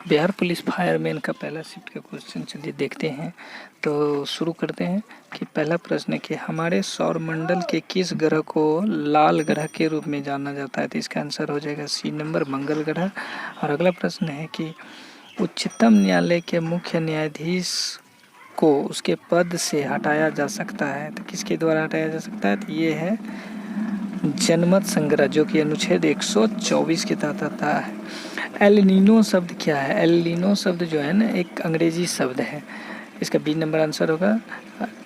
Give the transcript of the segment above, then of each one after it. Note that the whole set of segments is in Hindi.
बिहार पुलिस फायरमैन का पहला शिफ्ट का क्वेश्चन चलिए देखते हैं। तो शुरू करते हैं कि पहला प्रश्न है कि हमारे सौरमंडल के किस ग्रह को लाल ग्रह के रूप में जाना जाता है। तो इसका आंसर हो जाएगा सी नंबर, मंगल ग्रह। और अगला प्रश्न है कि उच्चतम न्यायालय के मुख्य न्यायाधीश को उसके पद से हटाया जा सकता है। तो किसके द्वारा हटाया जा सकता है? तो ये है जनमत संग्रह, जो कि अनुच्छेद 124 के तहत आता है। एल नीनो शब्द क्या है? एल नीनो शब्द जो है ना, एक अंग्रेजी शब्द है। इसका बी नंबर आंसर होगा।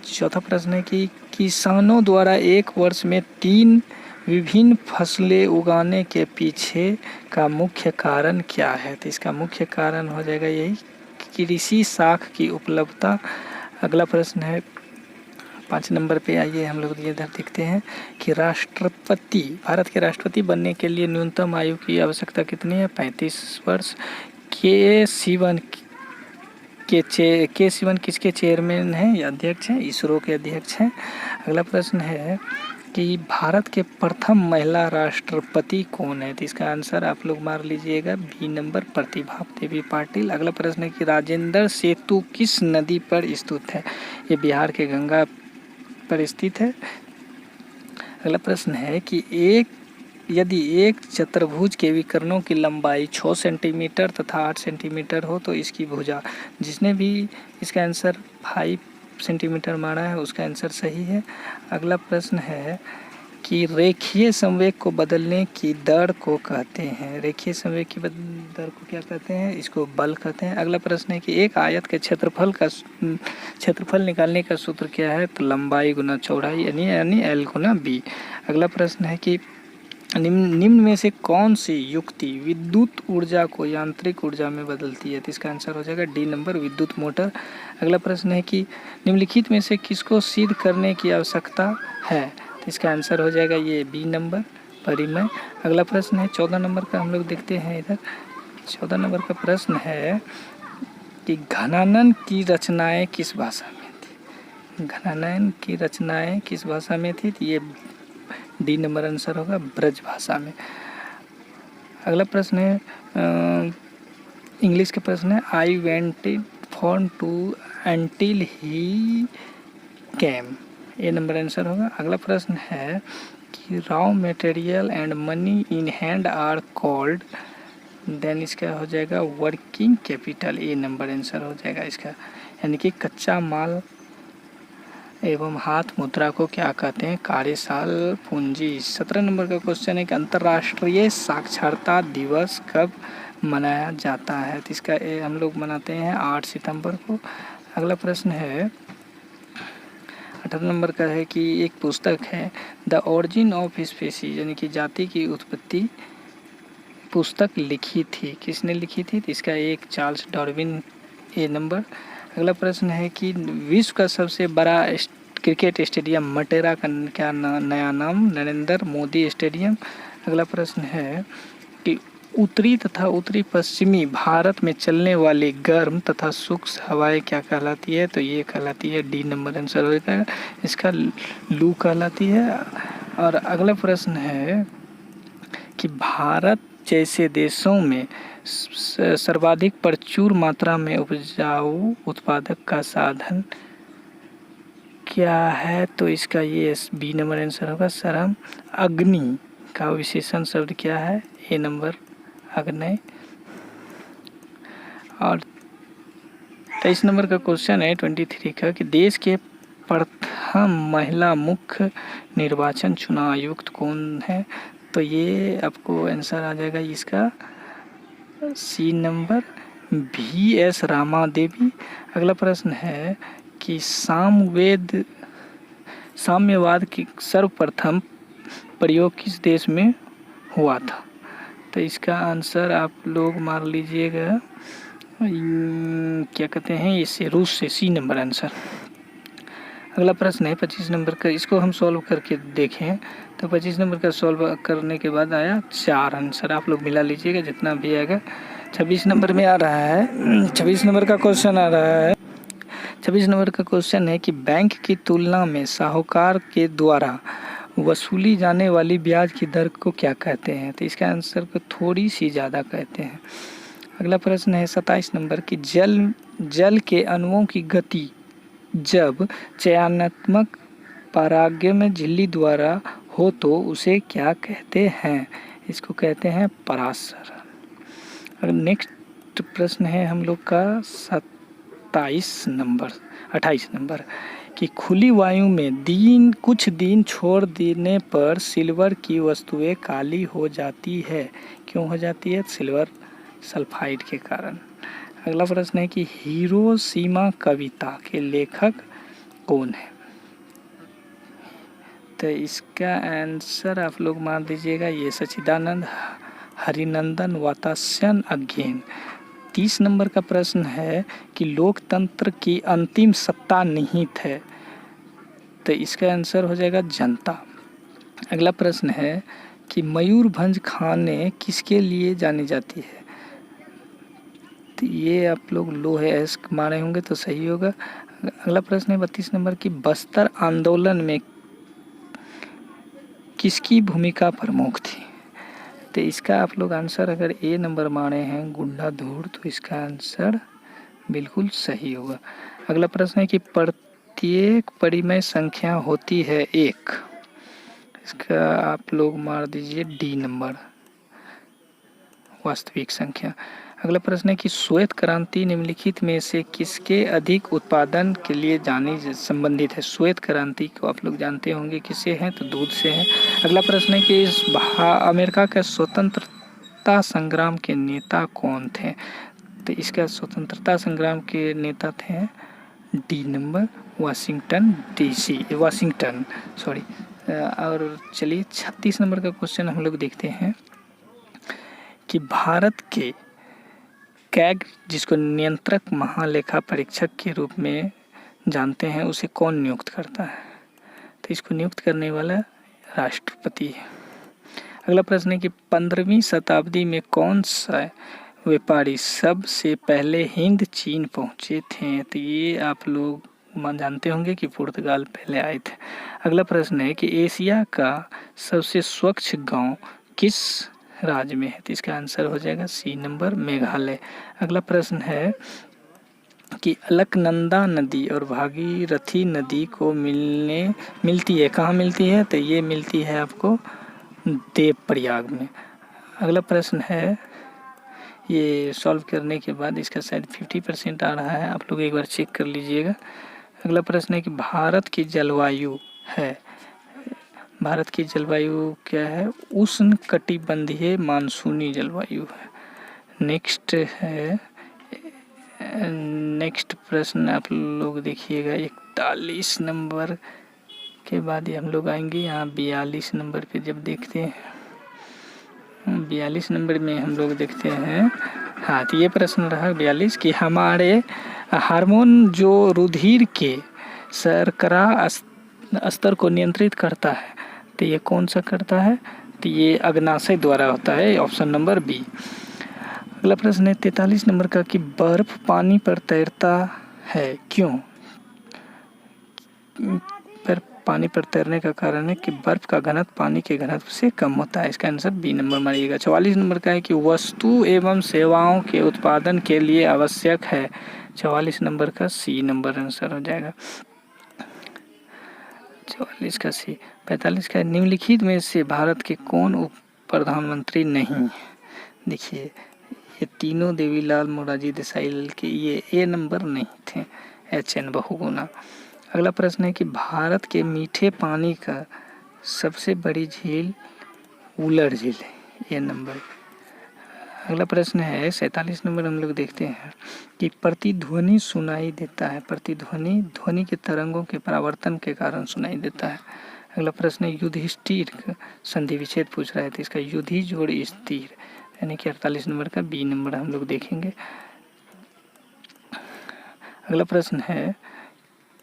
चौथा प्रश्न है कि किसानों द्वारा एक वर्ष में 3 विभिन्न फसलें उगाने के पीछे का मुख्य कारण क्या है? तो इसका मुख्य कारण हो जाएगा यही कृषि साख की उपलब्धता। अगला प्रश्न है 5 नंबर पे। आइए हम लोग इधर देखते हैं कि राष्ट्रपति, भारत के राष्ट्रपति बनने के लिए न्यूनतम आयु की आवश्यकता कितनी है? 35 वर्ष। के सिवन किसके चेयरमैन हैं या अध्यक्ष हैं? इसरो के अध्यक्ष हैं। अगला प्रश्न है कि भारत के प्रथम महिला राष्ट्रपति कौन है? तो इसका आंसर आप लोग मार लीजिएगा, बी नंबर, प्रतिभा देवी पाटिल। अगला प्रश्न है कि राजेंद्र सेतु किस नदी पर स्थित है? ये बिहार के गंगा पर स्थित है। अगला प्रश्न है कि यदि एक चतुर्भुज के विकर्णों की लंबाई 6 सेंटीमीटर तथा 8 सेंटीमीटर हो तो इसकी भुजा, जिसने भी इसका आंसर 5 सेंटीमीटर मारा है उसका आंसर सही है। अगला प्रश्न है कि रेखीय संवेग को बदलने की दर को कहते हैं। रेखीय संवेग की दर को क्या कहते हैं? इसको बल कहते हैं। अगला प्रश्न है कि एक आयत के क्षेत्रफल निकालने का सूत्र क्या है? तो लंबाई गुना चौड़ाई यानी एल गुना बी। अगला प्रश्न है कि निम्न में से कौन सी युक्ति विद्युत ऊर्जा को यांत्रिक ऊर्जा में बदलती है? तो इसका आंसर हो जाएगा डी नंबर, विद्युत मोटर। अगला प्रश्न है कि निम्नलिखित में से किसको सिद्ध करने की आवश्यकता है? तो इसका आंसर हो जाएगा ये बी नंबर, परिमेय। अगला प्रश्न है 14 नंबर का, हम लोग देखते हैं इधर। 14 नंबर का प्रश्न है कि घनानन की रचनाएं किस भाषा में थी? घनानन की रचनाएं किस भाषा में थी? तो ये डी नंबर आंसर होगा, ब्रज भाषा में। अगला प्रश्न है इंग्लिश का प्रश्न है I wanted for to until he came, ये नंबर आंसर होगा। अगला प्रश्न है कि raw material and money in hand are called, then इसका हो जाएगा वर्किंग कैपिटल, ये नंबर आंसर हो जाएगा इसका, यानी कि कच्चा माल एवं हाथ मुद्रा को क्या कहते हैं? कार्यशाल पूंजी। 17 नंबर का क्वेश्चन है कि अंतर्राष्ट्रीय साक्षरता दिवस कब मनाया जाता है? तो इसका हम लोग मनाते हैं 8 सितंबर को। अगला प्रश्न है 18 नंबर का है कि एक पुस्तक है द ओरिजिन ऑफ स्पीसीज, यानी कि जाति की उत्पत्ति पुस्तक लिखी थी, किसने लिखी थी? तो इसका एक चार्ल्स डार्विन, ए नंबर। अगला प्रश्न है कि विश्व का सबसे बड़ा क्रिकेट स्टेडियम मटेरा का क्या नया नाम? नरेंद्र मोदी स्टेडियम। अगला प्रश्न है कि उत्तरी तथा उत्तरी पश्चिमी भारत में चलने वाली गर्म तथा शुष्क हवाएं क्या कहलाती है? तो ये कहलाती है, डी नंबर आंसर हो जाएगा इसका, लू कहलाती है। और अगला प्रश्न है कि भारत जैसे देशों में सर्वाधिक प्रचुर मात्रा में उपजाऊ उत्पादक का साधन क्या है? तो इसका ये बी नंबर आंसर होगा, श्रम। अग्नि का विशेषण शब्द क्या है? ए नंबर, अग्नि। और 23 नंबर का क्वेश्चन है 23 का कि देश के प्रथम महिला मुख्य निर्वाचन चुनाव आयुक्त कौन है? तो ये आपको आंसर आ जाएगा इसका सी नंबर, VS रामा देवी। अगला प्रश्न है कि साम्यवाद की सर्वप्रथम प्रयोग किस देश में हुआ था? तो इसका आंसर आप लोग मार लीजिएगा, क्या कहते हैं इसे, रूस से, सी नंबर आंसर। अगला प्रश्न है 25 नंबर का, इसको हम सॉल्व करके देखें। तो 25 नंबर का सॉल्व करने के बाद आया 4 आंसर, आप लोग मिला लीजिएगा जितना भी आएगा। 26 नंबर में आ रहा है, 26 नंबर का क्वेश्चन आ रहा है। 26 नंबर का क्वेश्चन है कि बैंक की तुलना में साहूकार के द्वारा वसूली जाने वाली ब्याज की दर को क्या कहते हैं? तो इसका आंसर को थोड़ी सी ज़्यादा कहते हैं। अगला प्रश्न है 27 नंबर की जल के अणुओं की गति जब चयनात्मक परागण झिल्ली द्वारा हो तो उसे क्या कहते हैं? इसको कहते हैं परासर। नेक्स्ट प्रश्न है हम लोग का 28 नंबर कि खुली वायु में कुछ दिन छोड़ देने पर सिल्वर की वस्तुएं काली हो जाती है। क्यों हो जाती है? सिल्वर सल्फाइड के कारण। अगला प्रश्न है कि हिरोशिमा कविता के लेखक कौन है? तो इसका आंसर आप लोग मान लीजिएगा ये सच्चिदानंद हरिनंदन वात्स्यायन अज्ञेन। 30 नंबर का प्रश्न है कि लोकतंत्र की अंतिम सत्ता निहित है। तो इसका आंसर हो जाएगा जनता। अगला प्रश्न है कि मयूरभंज खाने किसके लिए जानी जाती है? तो ये आप लोग लोहे एस्क मारे होंगे तो सही होगा। अगला प्रश्न है 32 नंबर की बस्तर आंदोलन में किसकी भूमिका प्रमुख थी? तो इसका आप लोग आंसर अगर ए नंबर मारे हैं गुंडा धूड़ तो इसका आंसर बिल्कुल सही होगा। अगला प्रश्न है कि प्रत्येक परिमेय संख्या होती है एक। इसका आप लोग मार दीजिए डी नंबर, वास्तविक संख्या। अगला प्रश्न है कि श्वेत क्रांति निम्नलिखित में से किसके अधिक उत्पादन के लिए संबंधित है? श्वेत क्रांति को आप लोग जानते होंगे किससे है? तो दूध से है। अगला प्रश्न है कि अमेरिका के स्वतंत्रता संग्राम के नेता कौन थे? तो इसका स्वतंत्रता संग्राम के नेता थे डी नंबर वाशिंगटन सॉरी। और चलिए 36 नंबर का क्वेश्चन हम लोग देखते हैं कि भारत के कैग जिसको नियंत्रक महालेखा परीक्षक के रूप में जानते हैं उसे कौन नियुक्त करता है? तो इसको नियुक्त करने वाला राष्ट्रपति है। अगला प्रश्न है कि 15वीं शताब्दी में कौन सा व्यापारी सबसे पहले हिंद चीन पहुंचे थे? तो ये आप लोग जानते होंगे कि पुर्तगाल पहले आए थे। अगला प्रश्न है कि एशिया का सबसे स्वच्छ गांव किस राज्य में है? तो इसका आंसर हो जाएगा सी नंबर मेघालय। अगला प्रश्न है कि अलकनंदा नदी और भागीरथी नदी को मिलती है कहाँ मिलती है? तो ये मिलती है आपको देवप्रयाग में। अगला प्रश्न है ये सॉल्व करने के बाद इसका शायद 50% आ रहा है, आप लोग एक बार चेक कर लीजिएगा। अगला प्रश्न है कि भारत की जलवायु क्या है? उष्ण कटिबंधीय मानसूनी जलवायु है। नेक्स्ट प्रश्न आप लोग देखिएगा 41 नंबर के बाद हम लोग आएंगे यहाँ 42 नंबर पे। जब देखते हैं 42 नंबर में हम लोग देखते हैं, हाँ तो ये प्रश्न रहा 42 कि हमारे हार्मोन जो रुधिर के शर्करा स्तर को नियंत्रित करता है तो ये कौन सा करता है? तो ये अग्नाशय द्वारा होता है, ऑप्शन नंबर बी। अगला प्रश्न है 43 नंबर का कि बर्फ पानी पर तैरता है क्यों? पानी पर तैरने का कारण है कि बर्फ का घनत्व पानी के घनत्व से कम होता है। इसका आंसर बी नंबर मारिएगा। 44 नंबर का है कि वस्तु एवं सेवाओं के उत्पादन के लिए आवश्यक है। 44 नंबर का सी नंबर आंसर हो जाएगा। 44 का सी। 45 का निम्नलिखित में से भारत के कौन उप प्रधानमंत्री नहीं? देखिए ये तीनों देवीलाल मोरारजी देसाई के ये ए नंबर नहीं थे, HN बहुगुणा। अगला प्रश्न है कि भारत के मीठे पानी का सबसे बड़ी झील उलर झील है, ये नंबर। अगला प्रश्न है 47 नंबर हम लोग देखते हैं कि प्रतिध्वनि सुनाई देता है। प्रतिध्वनि ध्वनि के तरंगों के परावर्तन के कारण सुनाई देता है। अगला प्रश्न है युधिष्ठिर संधि विच्छेद पूछ रहा है तो इसका युधि जोड़ स्थिर यानी कि 48 नंबर का बी नंबर हम लोग देखेंगे। अगला प्रश्न है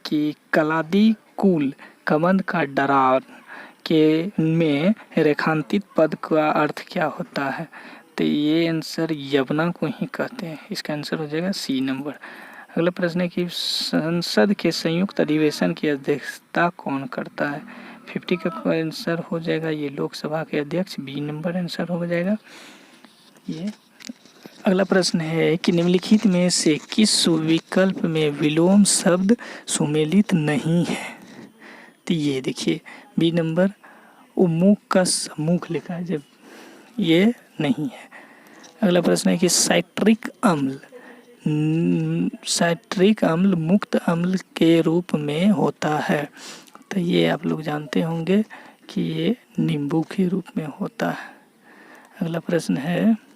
कि कलादी कुल कबंध का डरार के में रेखांकित पद का अर्थ क्या होता है? तो ये आंसर यवना को ही कहते हैं। इसका आंसर हो जाएगा सी नंबर। अगला प्रश्न है कि संसद के संयुक्त अधिवेशन की अध्यक्षता कौन करता है? 50 का आंसर हो जाएगा ये लोकसभा के अध्यक्ष, बी नंबर आंसर हो जाएगा ये। अगला प्रश्न है कि निम्नलिखित में से किस विकल्प में विलोम शब्द सुमेलित नहीं है। तो ये देखिए बी नंबर उमुख का सम्मुख लिखा है जब ये नहीं है। अगला प्रश्न है कि साइट्रिक अम्ल मुक्त अम्ल के रूप में होता है। तो ये आप लोग जानते होंगे कि ये नींबू के रूप में होता है। अगला प्रश्न है